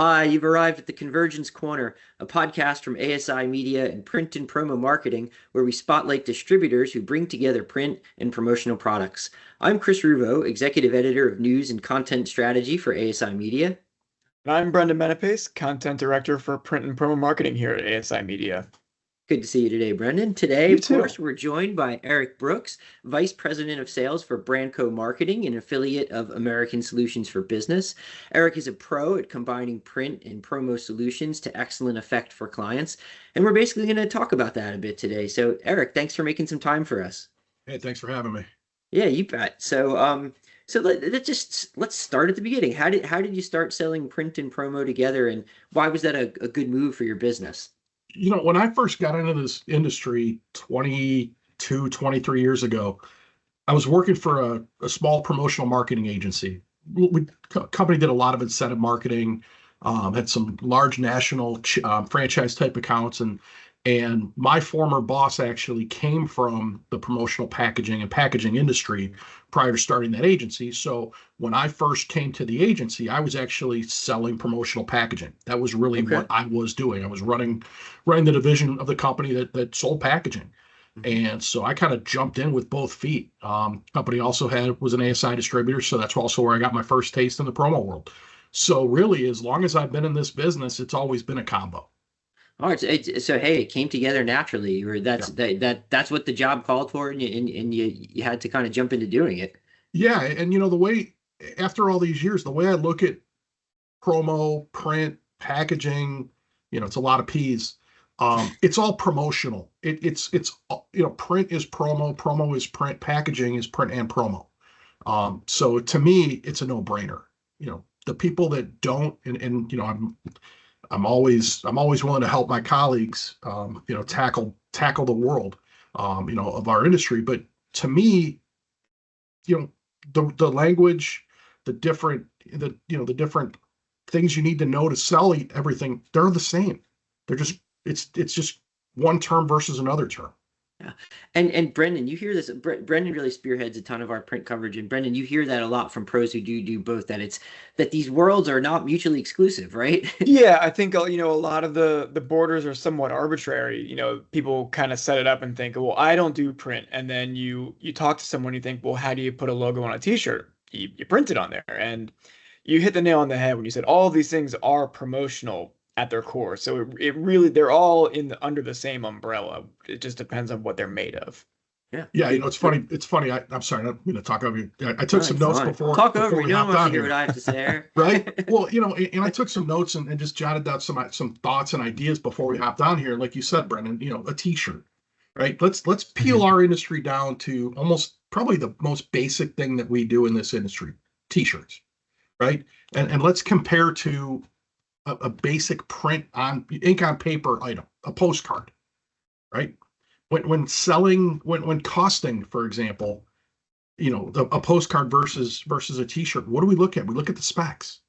Hi, you've arrived at the Convergence Corner, a podcast from ASI Media and Print and Promo Marketing, where we spotlight distributors who bring together print and promotional products. I'm Chris Ruvo, Executive Editor of News and Content Strategy for ASI Media. And I'm Brendan Menapace, Content Director for Print and Promo Marketing here at ASI Media. Good to see you today, Brendan. Today, You of too. course, we're joined by Eric Brooks, Vice President of Sales for Brandco Marketing, an affiliate of American Solutions for Business. Eric is a pro at combining print and promo solutions to excellent effect for clients. And we're basically going to talk about that a bit today. So, Eric, thanks for making some time for us. Hey, thanks for having me. Yeah, you bet. So let's start at the beginning. How did you start selling print and promo together, and why was that a good move for your business? When I first got into this industry 23 years ago, I was working for a small promotional marketing agency. Company did a lot of incentive marketing, had some large national franchise type accounts, and my former boss actually came from the promotional packaging and packaging industry prior to starting that agency. So when I first came to the agency, I was actually selling promotional packaging. That was really Okay. what I was doing. I was running the division of the company that sold packaging. Mhm. And so I kind of jumped in with both feet. Company also was an ASI distributor, so that's also where I got my first taste in the promo world. So really, as long as I've been in this business, it's always been a combo. Oh, so hey, it came together naturally, or Yeah. that's what the job called for, and you had to kind of jump into doing it. Yeah, and the way after all these years, the way I look at promo, print, packaging, it's a lot of P's. It's all promotional. Print is promo, promo is print, packaging is print and promo. So to me, it's a no-brainer. The people that don't, I'm always willing to help my colleagues, tackle the world, of our industry. But to me, you know, the language, the different things you need to know to sell everything, they're the same. They're just it's just one term versus another term. Yeah. And Brendan, you hear this. Brendan really spearheads a ton of our print coverage, and Brendan, you hear that a lot from pros who do both. That these worlds are not mutually exclusive, right? Yeah, I think a lot of the borders are somewhat arbitrary. People kind of set it up and think, well, I don't do print, and then you talk to someone, you think, well, how do you put a logo on a t-shirt? You print it on there, and you hit the nail on the head when you said all of these things are promotional at their core. So it really they're all under the same umbrella. It just depends on what they're made of. Yeah. Yeah, it's funny. It's funny. I'm sorry, I'm going to talk over you. I took No, some it's notes fine. before Talk over before me. we No one hopped wants to on hear what here. I have to say, Eric. Right? Well, and I took some notes and just jotted down some thoughts and ideas before we hopped on here. Like you said, Brendan, a t-shirt, right? Let's peel Mhm. our industry down to almost probably the most basic thing that we do in this industry, t-shirts, right? And let's compare to a basic print on ink on paper item, a postcard, right? When costing, for example, a postcard versus a t-shirt, what do we look at? We look at the specs.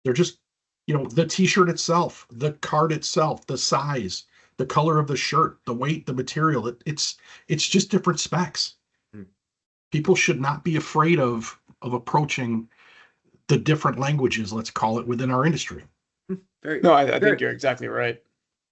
They're just, the t-shirt itself, the card itself, the size, the color of the shirt, the weight, the material. It's just different specs. Mm. People should not be afraid of approaching the different languages, let's call it, within our industry. Very, No, I very, think you're exactly right.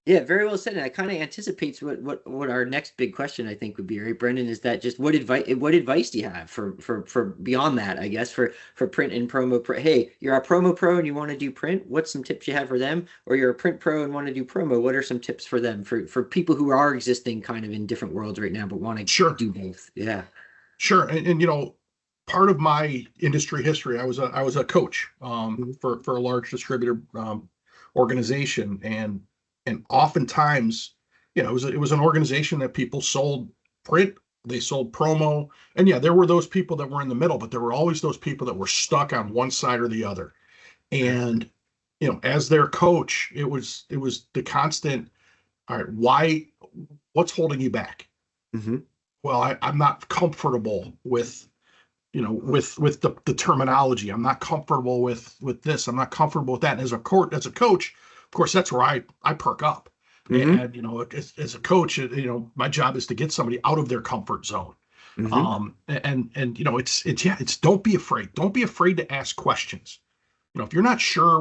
yeah, very well said. And that kind of anticipates what our next big question I think would be, right, Brendan? Is that just what advice do you have for beyond that? I guess for print and promo. Hey, you're a promo pro and you want to do print. What's some tips you have for them? Or you're a print pro and want to do promo. What are some tips for them for people who are existing kind of in different worlds right now but want to Sure, do both? Yeah. sure, and part of my industry history, I was a coach, Mhm. for a large distributor, organization, and oftentimes, it was an organization that people sold print, they sold promo, and yeah, there were those people that were in the middle, but there were always those people that were stuck on one side or the other. Yeah. And as their coach, it was the constant, all right, what's holding you back? Hmm. Well, I'm not comfortable with the terminology. I'm not comfortable with this. I'm not comfortable with that. And as a coach, of course, that's where I perk up. Hmm. And as a coach, my job is to get somebody out of their comfort zone. Hmm. And it's don't be afraid. Don't be afraid to ask questions. If you're not sure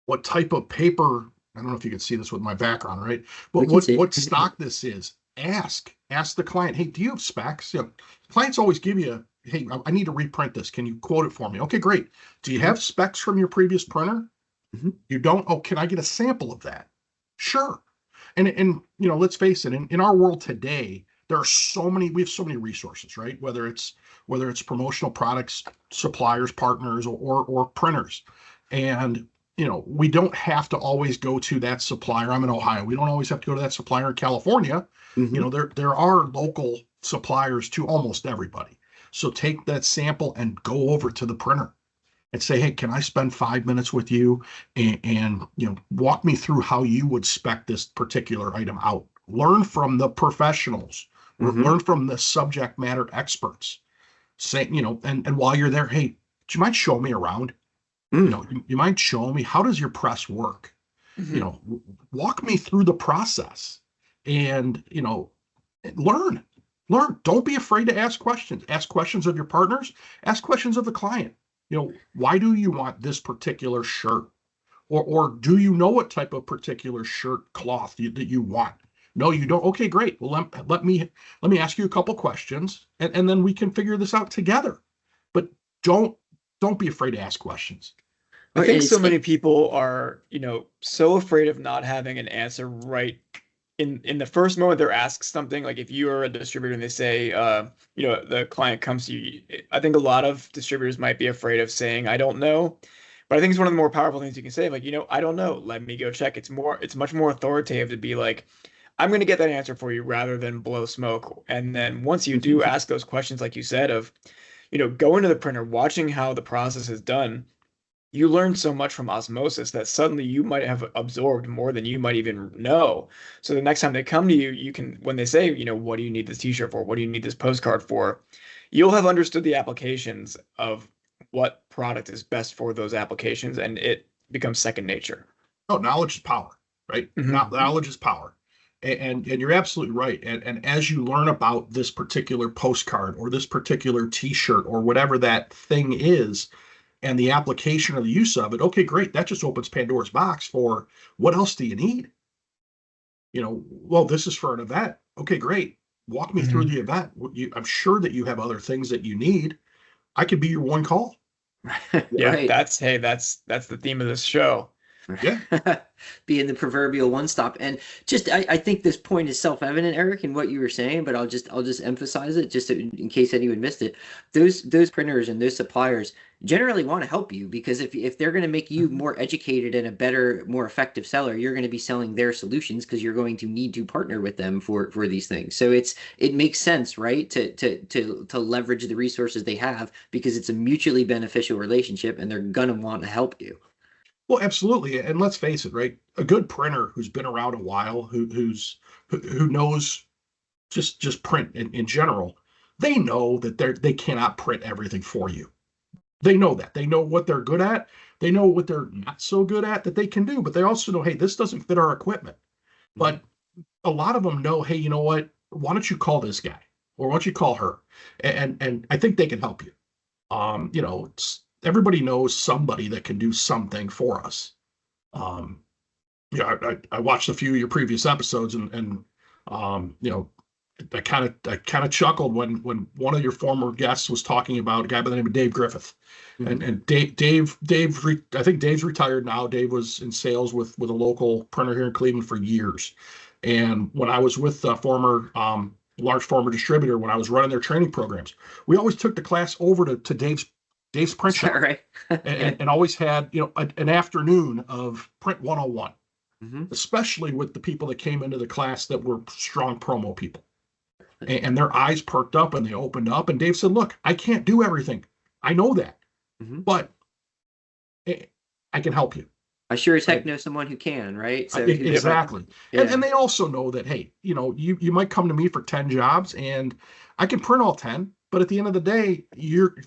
what type of paper. I don't know if you can see this with my background, right? We But can see. what stock this is. Ask the client. Hey, do you have specs? You know, clients always give you, hey, I need to reprint this. Can you quote it for me? Okay, great. Do you have specs from your previous printer? Mhm. You don't? Oh, can I get a sample of that? Sure. And you know, let's face it, in our world today, we have so many resources, right? Whether it's promotional products, suppliers, partners, or printers. And you know, we don't have to always go to that supplier. I'm in Ohio. We don't always have to go to that supplier in California. You Mhm. know, there are local suppliers to almost everybody. So take that sample and go over to the printer and say, hey, can I spend 5 minutes with you and you know, walk me through how you would spec this particular item out. Learn from the professionals, Mhm. learn from the subject matter experts. Say, you know, and while you're there, hey, do you mind showing me around? You Mm. know, you mind showing me how does your press work? You Mhm. know, walk me through the process and, you know, learn. Learn. Don't be afraid to ask questions. Ask questions of your partners, ask questions of the client. You know, why do you want this particular shirt? Or do you know what type of particular shirt cloth that you want? No, you don't. Okay, great. Well, let me ask you a couple questions and then we can figure this out together. But don't don't be afraid to ask questions. I Or think it's so many people are, so afraid of not having an answer right in the first moment they're asked something. Like if you are a distributor and they say, the client comes to you, I think a lot of distributors might be afraid of saying, I don't know. But I think it's one of the more powerful things you can say, like, I don't know. Let me go check. It's much more authoritative to be like, I'm going to get that answer for you rather than blow smoke. And then once you do ask those questions, like you said, of, going to the printer, watching how the process is done, you learn so much from osmosis that suddenly you might have absorbed more than you might even know. So the next time they come to you, you can, when they say, what do you need this t-shirt for? What do you need this postcard for? You'll have understood the applications of what product is best for those applications, and it becomes second nature. Oh, knowledge is power, right? Hmm. Knowledge is power. And you're absolutely right. And as you learn about this particular postcard or this particular t-shirt or whatever that thing is, and the application or the use of it, okay, great. That just opens Pandora's box for what else do you need? You know, well, this is for an event. Okay, great. Walk me through Hmm. the event. I'm sure that you have other things that you need. I could be your one call. Yeah, right. that's the theme of this show. Yeah. Being the proverbial one stop. And just I think this point is self-evident, Eric, in what you were saying, but I'll just emphasize it just in case anyone missed it. Those printers and those suppliers generally want to help you because if they're going to make you Mhm. more educated and a better, more effective seller, you're going to be selling their solutions because you're going to need to partner with them for these things. So it makes sense, right? To leverage the resources they have because it's a mutually beneficial relationship and they're gonna want to help you. Well, absolutely. And let's face it, right? A good printer who's been around a while, who knows just print in general, they know that they cannot print everything for you. They know that. They know what they're good at. They know what they're not so good at that they can do, but they also know, hey, this doesn't fit our equipment. Mhm. But a lot of them know, hey, you know what? Why don't you call this guy or why don't you call her? And I think they can help you. You know, everybody knows somebody that can do something for us. Um, yeah, I watched a few of your previous episodes and you know, I kind of chuckled when one of your former guests was talking about a guy by the name of Dave Griffith. And Mhm. and I think Dave's retired now. Dave was in sales with a local printer here in Cleveland for years. And when I was with a former large former distributor, when I was running their training programs, we always took the class over to Dave's print Is that shop right? Yeah. and always had, you know, an afternoon of print 101, Hmm. especially with the people that came into the class that were strong promo people. And their eyes perked up and they opened up. And Dave said, look, I can't do everything. I know that, Hmm. but I can help you. I sure as heck Right? know someone who can, right? So who's Yep. like, Exactly. And yeah. they also know that, hey, you know, you might come to me for 10 jobs and I can print all 10, but at the end of the day,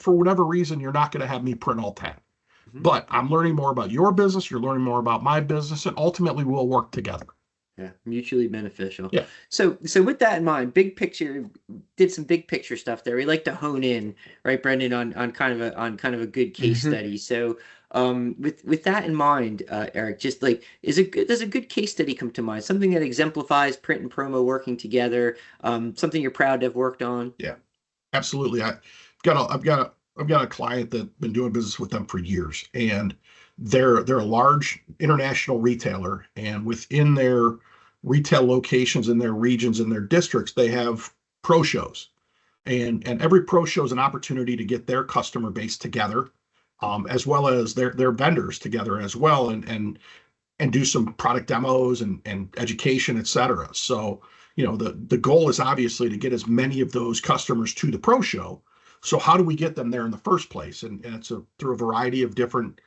for whatever reason, you're not going to have me print all 10. Mhm. But I'm learning more about your business, you're learning more about my business, and ultimately we'll work together. Yeah, mutually beneficial. Yeah. So with that in mind, big picture, did some big picture stuff there. We like to hone in, right, Brendan, on kind of a good case Hmm. study. So with that in mind, Eric, just like does a good case study come to mind? Something that exemplifies print and promo working together, something you're proud to have worked on? Yeah, absolutely. I've got a client that's been doing business with them for years, and they're a large international retailer, and within their retail locations in their regions and their districts, they have pro shows. And every pro show is an opportunity to get their customer base together, as well as their vendors together as well, and do some product demos and education, et cetera. So, the goal is obviously to get as many of those customers to the pro show. So how do we get them there in the first place? And it's through a variety of different,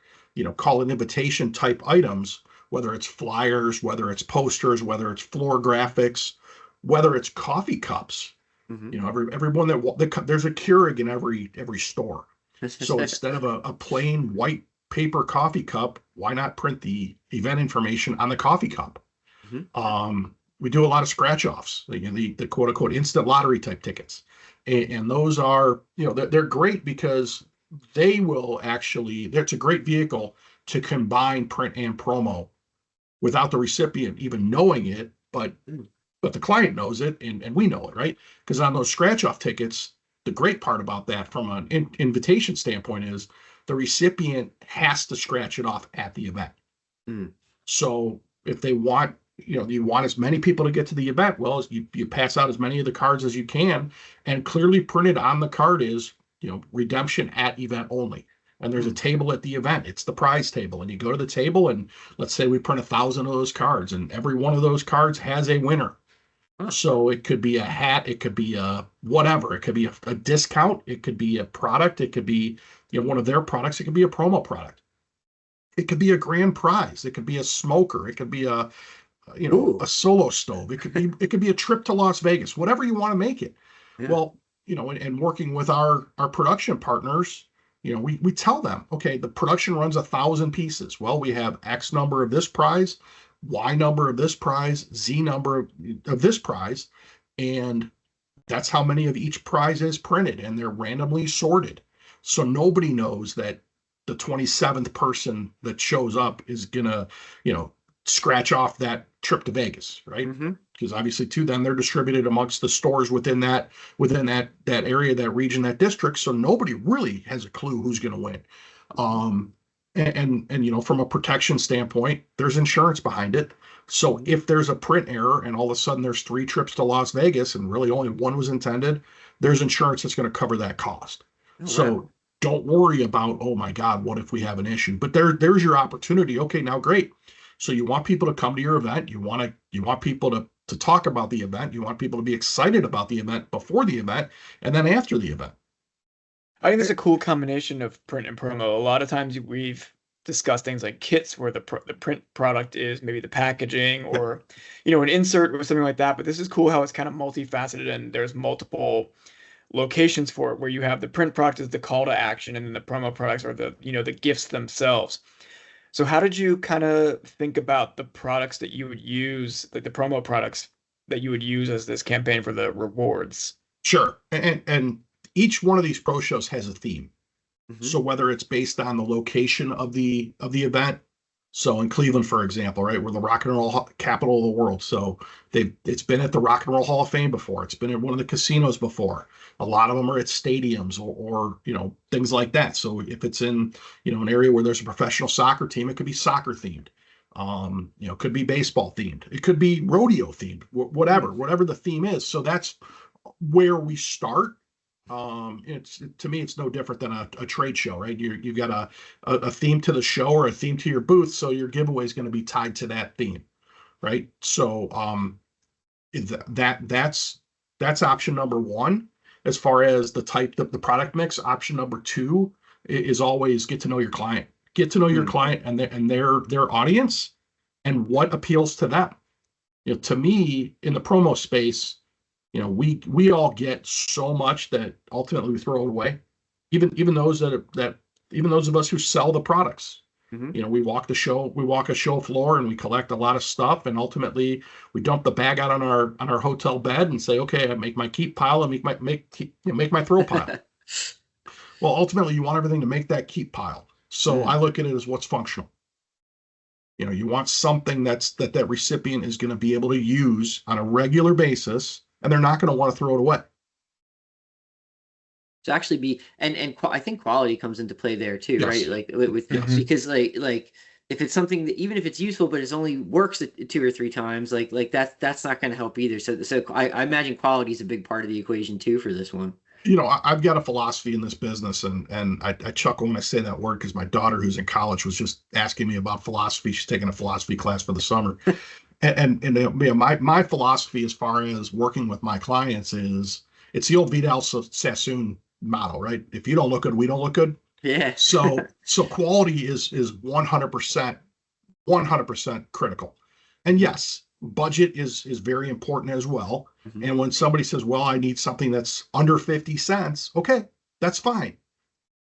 call it invitation type items, whether it's flyers, whether it's posters, whether it's floor graphics, whether it's coffee cups. Hmm. Everyone there's a Keurig in every store. So instead of a plain white paper coffee cup, why not print the event information on the coffee cup? Hmm. We do a lot of scratch offs, the quote unquote instant lottery type tickets. And those are, they're great because they will actually, it's a great vehicle to combine print and promo without the recipient even knowing it, but the client knows it and we know it, right? Because on those scratch off tickets, the great part about that from an invitation standpoint is the recipient has to scratch it off at the event. Mm. So if they want, you want as many people to get to the event, well, you pass out as many of the cards as you can, and clearly printed on the card is, redemption at event only. And there's a table at the event. It's the prize table. And you go to the table and let's say we print 1,000 of those cards, and every one of those cards has a winner. Huh. So it could be a hat, it could be a whatever, it could be a discount, it could be a product, it could be one of their products, it could be a promo product, it could be a grand prize, it could be a smoker, it could be Ooh. a solo stove, it could be a trip to Las Vegas, whatever you want to make it. Yeah. Well, and working with our production partners, we tell them, okay, the production runs 1,000 pieces. Well, we have X number of this prize, Y number of this prize, Z number of this prize, and that's how many of each prize is printed, and they're randomly sorted. So nobody knows that the 27th person that shows up is gonna, scratch off that trip to Vegas, right? Hmm. Because obviously too, then they're distributed amongst the stores within that area, that region, that district. So nobody really has a clue who's gonna win. Um, and from a protection standpoint, there's insurance behind it. So if there's a print error and all of a sudden there's 3 trips to Las Vegas and really only one was intended, there's insurance that's going to cover that cost. Oh, So wow. don't worry about, oh my God, what if we have an issue? But there's your opportunity. Okay, now great. So you want people to come to your event. You want people to talk about the event. You want people to be excited about the event before the event and then after the event. I think it's a cool combination of print and promo. A lot of times we've discussed things like kits where the print product is maybe the packaging or an insert or something like that. But this is cool how it's kind of multifaceted and there's multiple locations for it where you have the print product as the call to action and then the promo products are the gifts themselves. So how did you kind of think about the products that you would use, like the promo products that you would use as this campaign for the rewards? Sure. And each one of these pro shows has a theme. Hmm. So whether it's based on the location of the event, so in Cleveland, for example, right, we're the rock and roll capital of the world. So it's been at the Rock and Roll Hall of Fame before. It's been at one of the casinos before. A lot of them are at stadiums or things like that. So if it's in an area where there's a professional soccer team, it could be soccer themed. It could be baseball themed. It could be rodeo themed. Whatever the theme is. So that's where we start. To me, it's no different than a trade show, right? You've got a theme to the show or a theme to your booth, so your giveaway is going to be tied to that theme, right? So that's option number one. As far as the product mix, option number two is always get to know your client. Get to know your client and their audience and what appeals to them. To me, in the promo space, we all get so much that ultimately we throw it away. Even those even those of us who sell the products, Hmm. You know, we walk a show floor and we collect a lot of stuff, and ultimately we dump the bag out on our hotel bed and say, okay, I make my keep pile and make my throw pile. Well, ultimately you want everything to make that keep pile. So I Mm. look at it as what's functional. You know, you want something that recipient is going to be able to use on a regular basis, and they're not going to want to throw it away. To actually be I think quality comes into play there too, right? Yes, Like with yes. because like if it's something that even if it's useful but it only works 2 or 3 times, like that's not going to help either. So I imagine quality is a big part of the equation too for this one. You know, I've got a philosophy in this business, and I chuckle when I say that word because my daughter, who's in college, was just asking me about philosophy. She's taking a philosophy class for the summer, my philosophy as far as working with my clients is it's the old Vidal Sassoon motto, right? If you don't look good, we don't look good. Yeah. So quality is 100% critical. And yes, budget is very important as well. Hmm. And when somebody says, well, I need something that's under 50 cents, okay, that's fine.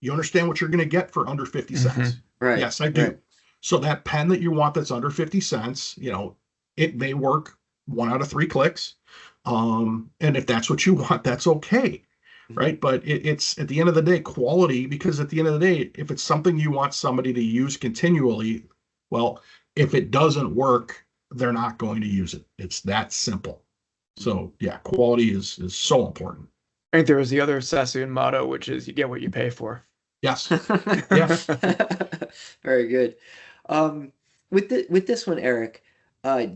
You understand what you're going to get for under 50 Hmm. cents. Right. Yes, I Right. do. So that pen that you want that's under 50 cents, you know, it may work 1 out of 3 clicks. And if that's what you want, that's okay. Hmm. Right. But it's at the end of the day, quality, because at the end of the day, if it's something you want somebody to use continually, well, if it doesn't work, they're not going to use it. It's that simple. So yeah, quality is so important. I think there was the other Sassoon motto, which is you get what you pay for. Yes. Yeah. Very good. Um, with this one, Eric,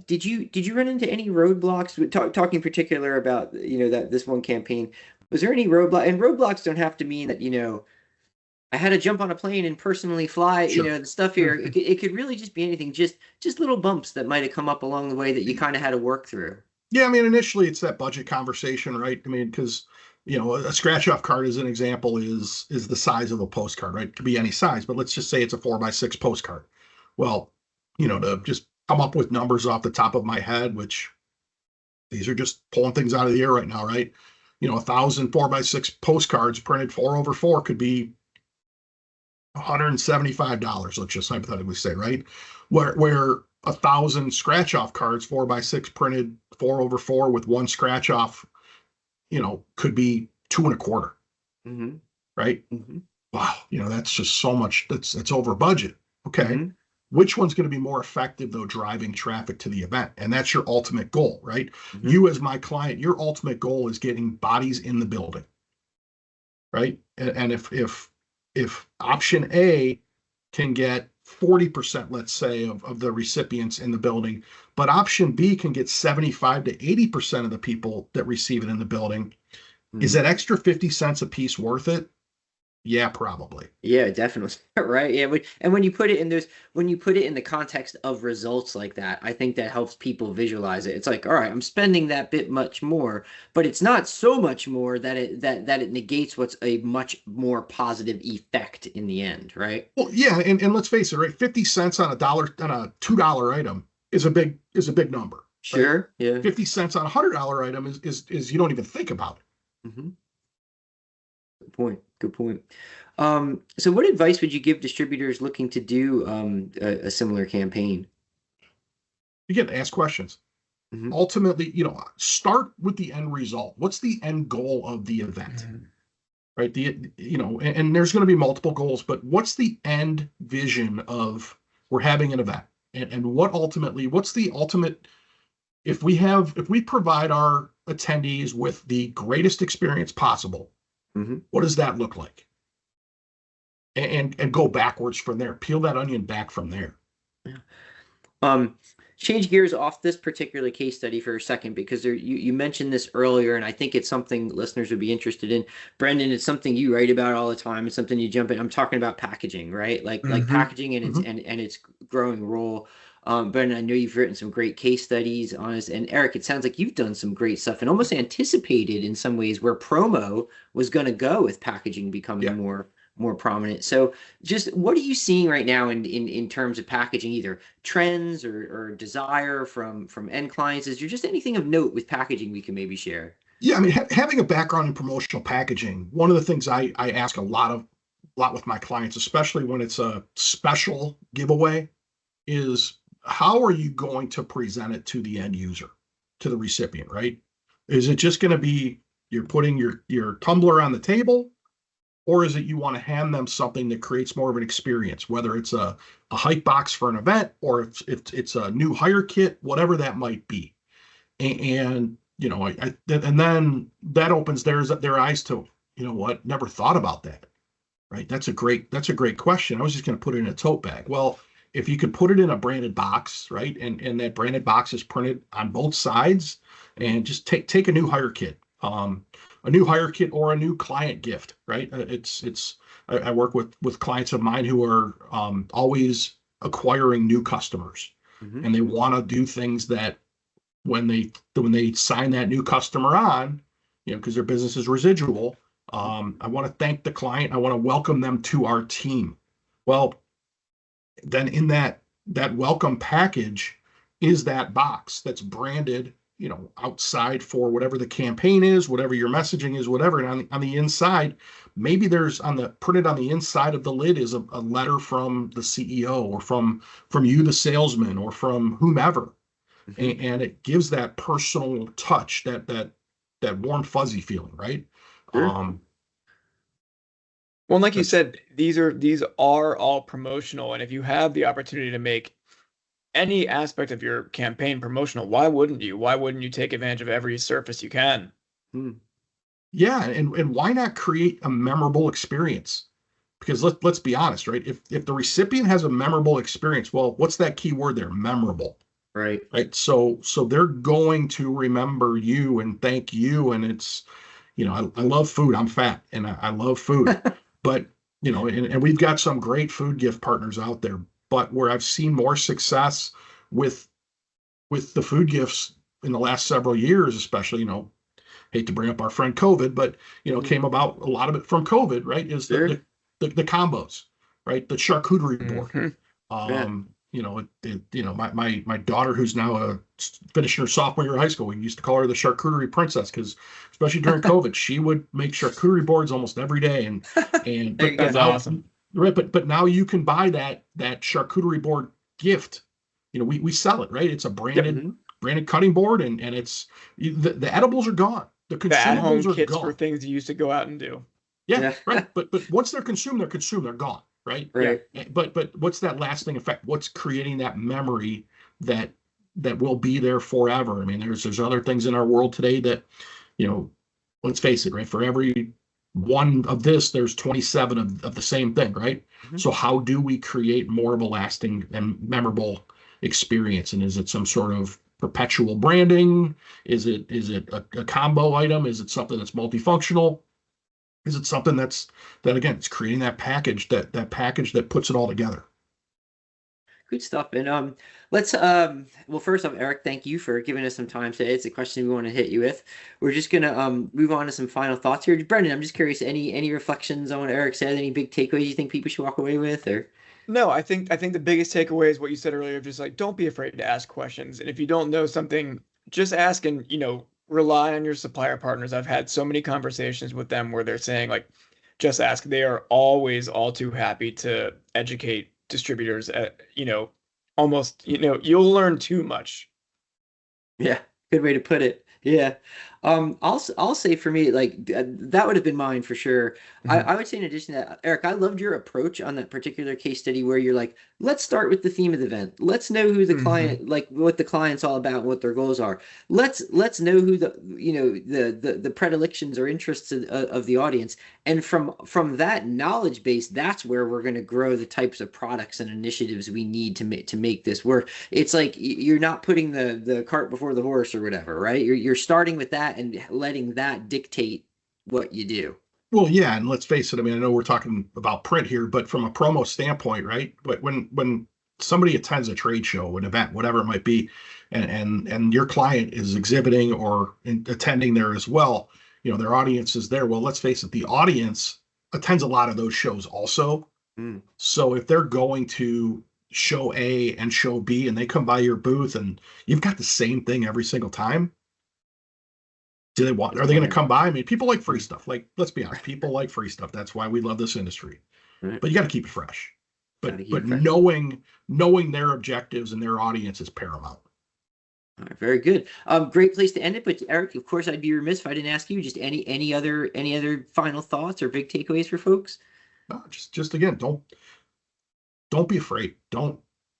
did you run into any roadblocks? Talking in particular about that this one campaign, was there any roadblock? And roadblocks don't have to mean that I had to jump on a plane and personally fly. Sure. The stuff here. It could really just be anything, just little bumps that might have come up along the way that you kind of had to work through. Yeah, I mean, initially it's that budget conversation, right? I mean, because a scratch off card as an example is the size of a postcard, right? It could be any size, but let's just say it's a 4x6 postcard. Well, to just come up with numbers off the top of my head, which these are just pulling things out of the air right now, right? 1,000 4x6 postcards printed 4/4 could be $175. Let's just hypothetically say, right? Where 1,000 scratch off cards 4x6 printed 4/4 with one scratch off, could be 2 1/4, Hmm. right? Hmm. Wow, that's just so much. That's over budget. Okay. Hmm. Which one's going to be more effective though, driving traffic to the event? And that's your ultimate goal, right? Hmm. You as my client, your ultimate goal is getting bodies in the building, right? And if option A can get 40%, let's say, of the recipients in the building, but option B can get 75 to 80% of the people that receive it in the building, is Hmm. that extra 50 cents a piece worth it? Yeah, probably. Yeah, definitely. Right. Yeah. And when you put it in the context of results like that, I think that helps people visualize it. It's like, all right, I'm spending that bit much more, but it's not so much more that it negates what's a much more positive effect in the end, right? Well, yeah, and let's face it, right? 50 cents on a $2 item is a big number, right? Sure. Yeah. 50 cents on a $100 item is you don't even think about it. Hmm. Good point. Good point. So what advice would you give distributors looking to do a similar campaign? You get to ask questions. Hmm. Ultimately, start with the end result. What's the end goal of the event? Mhm. Right? And there's going to be multiple goals, but what's the end vision of we're having an event? And what's the ultimate, if we provide our attendees with the greatest experience possible, Hmm. what does that look like? And go backwards from there. Peel that onion back from there. Um, Change gears off this particular case study for a second because you mentioned this earlier, and I think it's something listeners would be interested in. Brendan, it's something you write about all the time. It's something you jump in. I'm talking about packaging, right? Like Hmm. packaging and its Mhm. and its growing role. Brendan, I know you've written some great case studies on this, and Eric, it sounds like you've done some great stuff and almost anticipated in some ways where promo was going to go with packaging becoming Yeah. more prominent. So just what are you seeing right now in terms of packaging, either trends or desire from end clients? Is there just anything of note with packaging we can maybe share? Yeah, I mean, having a background in promotional packaging, one of the things I ask a lot of lot with my clients, especially when it's a special giveaway, is how are you going to present it to the end user, to the recipient, right? Is it just going to be you're putting your tumbler on the table, or is it you want to hand them something that creates more of an experience, whether it's a hype box for an event or if it's a new hire kit, whatever that might be. And you know, and then that opens their eyes to, you know what, never thought about that, right? That's a great question. I was just going to put it in a tote bag. Well, if you could put it in a branded box, right, and that branded box is printed on both sides, and just take a new hire kit or a new client gift, right? I work with clients of mine who are always acquiring new customers, Mm-hmm. and they want to do things that when they sign that new customer on, you know, because their business is residual. I want to thank the client. I want to welcome them to our team. Well, then in that welcome package is that box that's branded, you know, outside for whatever the campaign is, whatever your messaging is, whatever. And on the inside, maybe there's printed on the inside of the lid is a letter from the CEO or from you, the salesman, or from whomever. Mm-hmm. And it gives that personal touch, that warm fuzzy feeling, right? Sure. Well, like you That's said, these are all promotional, and if you have the opportunity to make any aspect of your campaign promotional, why wouldn't you? Why wouldn't you take advantage of every surface you can? Hmm. Yeah, and why not create a memorable experience? Because let's be honest, right? If the recipient has a memorable experience, well, what's that key word there? Memorable, Right. right? So they're going to remember you and thank you. And it's, you know, I love food. I'm fat and I love food, but you know, and we've got some great food gift partners out there. But where I've seen more success with the food gifts in the last several years, especially, you know, hate to bring up our friend COVID, but you know, Mm-hmm. came about a lot of it from COVID, right? Is Sure. the combos, right? The charcuterie board. Hmm. Yeah. You know, you know, my daughter, who's now finishing her sophomore year of high school, we used to call her the charcuterie princess because, especially during COVID, she would make charcuterie boards almost every day. And There you but That's go. now, awesome. right? But now you can buy that charcuterie board gift. You know, we sell it, right? It's a Yep. branded Mm-hmm. cutting board, and it's the edibles are gone. The The at-home consumables are kits for gone. things you used to go out and do. Yeah, Yeah. right. But once they're consumed, they're gone, right? Yeah. Right. But what's that lasting effect? What's creating that memory that will be there forever? I mean, there's other things in our world today that, you know, let's face it, right? For every one of this, there's 27 of the same thing, right? Mm-hmm. So how do we create more of a lasting and memorable experience? And is it some sort of perpetual branding? Is it a combo item? Is it something that's multifunctional? Is it something that again, it's creating that package package that puts it all together? Good stuff. And let's well, first off, Eric, thank you for giving us some time today. It's a question we want to hit you with. We're just gonna move on to some final thoughts here. Brendan, I'm just curious, any reflections on what Eric said, any big takeaways you think people should walk away with, or No, I think the biggest takeaway is what you said earlier, just like don't be afraid to ask questions. And if you don't know something, just ask and, rely on your supplier partners. I've had so many conversations with them where they're saying like just ask. They are always all too happy to educate distributors almost, you'll learn too much. yeah, good way to put it. Yeah. I'll say for me, like that would have been mine for sure. Mhm. I would say in addition to that, Eric, I loved your approach on that particular case study where you're like, let's start with the theme of the event. Let's know who the Mhm. client, like what the client's all about, and what their goals are. Let's know who the predilections or interests of the audience. And from that knowledge base, that's where we're going to grow the types of products and initiatives we need to make this work. It's like you're not putting the cart before the horse or whatever, right? You're starting with that and letting that dictate what you do. Well, yeah, and let's face it. I mean, I know we're talking about print here, but from a promo standpoint, right? But when somebody attends a trade show, an event, whatever it might be, and your client is exhibiting or attending there as well, you know, their audience is there. Well, let's face it, the audience attends a lot of those shows also. Mm. So if they're going to show A and show B and they come by your booth and you've got the same thing every single time, Do they want? Are they going to come by? I mean, people like free stuff. Like, let's be honest, people like free stuff. That's why we love this industry. Right. But you got to keep it fresh. But Gotta keep it fresh. knowing their objectives and their audience is paramount. All right, very good. Great place to end it. But Eric, of course, I'd be remiss if I didn't ask you just any other final thoughts or big takeaways for folks. No, just again, don't be afraid.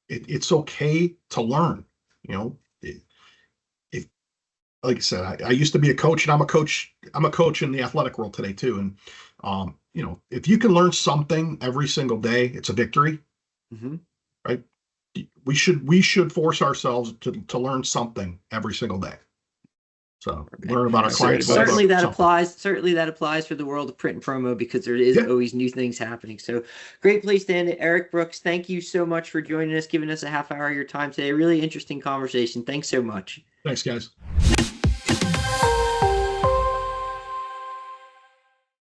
It's okay to learn. You know, if like I said, I used to be a coach, and I'm a coach in the athletic world today too. And you know, if you can learn something every single day, it's a victory. Mm-hmm. Right? We should force ourselves to learn something every single day. So learn about our clients. Certainly that applies. Certainly that applies for the world of print and promo, because there is always new things happening. So great place to end it. Eric Brooks, thank you so much for joining us, giving us a half hour of your time today. Really interesting conversation. Thanks so much. Thanks, guys.